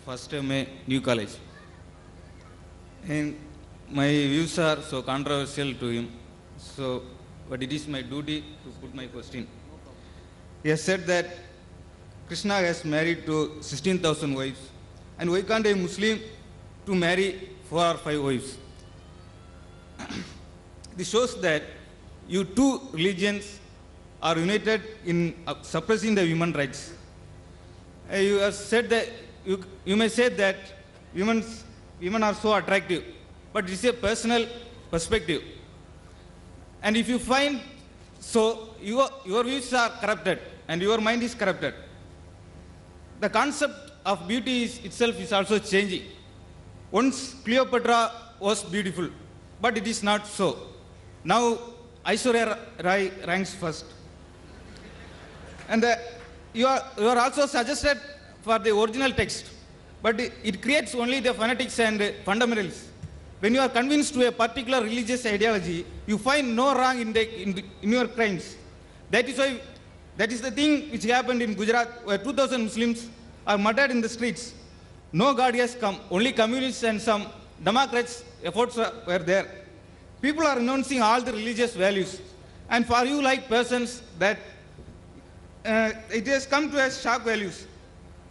first MA, New College. And my views are so controversial to him. So, but it is my duty to put my question. He has said that Krishna has married to 16,000 wives. And why can't a Muslim to marry 4 or 5 wives? This shows that you two religions are united in suppressing the human rights. You have said that you may say that women are so attractive, but it's a personal perspective. And if you find so, your views are corrupted and your mind is corrupted. The concept of beauty itself is also changing. Once Cleopatra was beautiful, but it is not so. Now Aishwarya Rai ranks first. And you are also suggested for the original text, but it creates only the fanatics and fundamentals. When you are convinced to a particular religious ideology, you find no wrong in your crimes. That is the thing which happened in Gujarat, where 2,000 Muslims are murdered in the streets. No God has come, only communists and some Democrats' efforts were there. People are renouncing all the religious values. And for you like persons that it has come to as shock values.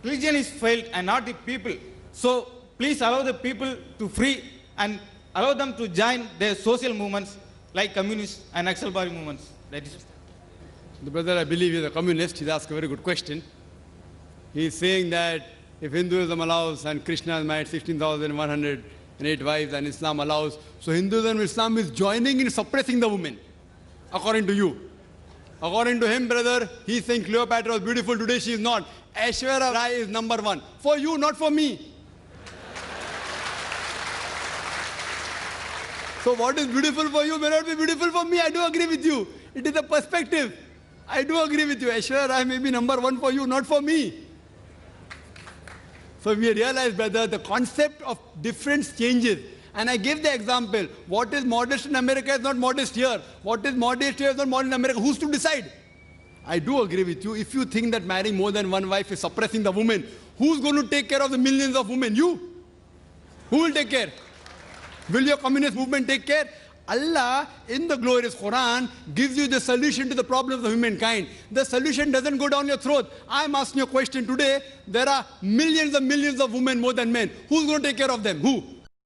Religion is failed and not the people. So please allow the people to free and allow them to join their social movements like communist and Naxalbari movements. That is. The brother, I believe, is a communist. He's asked a very good question. He's saying that if Hinduism allows and Krishna has married 16,108 wives and Islam allows, so Hinduism and Islam is joining in suppressing the women, according to you. According to him, brother, he's saying Cleopatra was beautiful, today she is not. Aishwarya Rai is number 1. For you, not for me. So what is beautiful for you may not be beautiful for me. I do agree with you. It is a perspective. I do agree with you. Aishwarya Rai may be number 1 for you, not for me. So we realize, brother, the concept of difference changes. And I give the example. What is modest in America is not modest here. What is modest here is not modest in America. Who's to decide? I do agree with you. If you think that marrying more than one wife is suppressing the woman, who's going to take care of the millions of women? You. Who will take care? Will your communist movement take care? Allah, in the glorious Quran, gives you the solution to the problems of humankind. The solution doesn't go down your throat. I'm asking you a question today. There are millions and millions of women more than men. Who's going to take care of them? Who?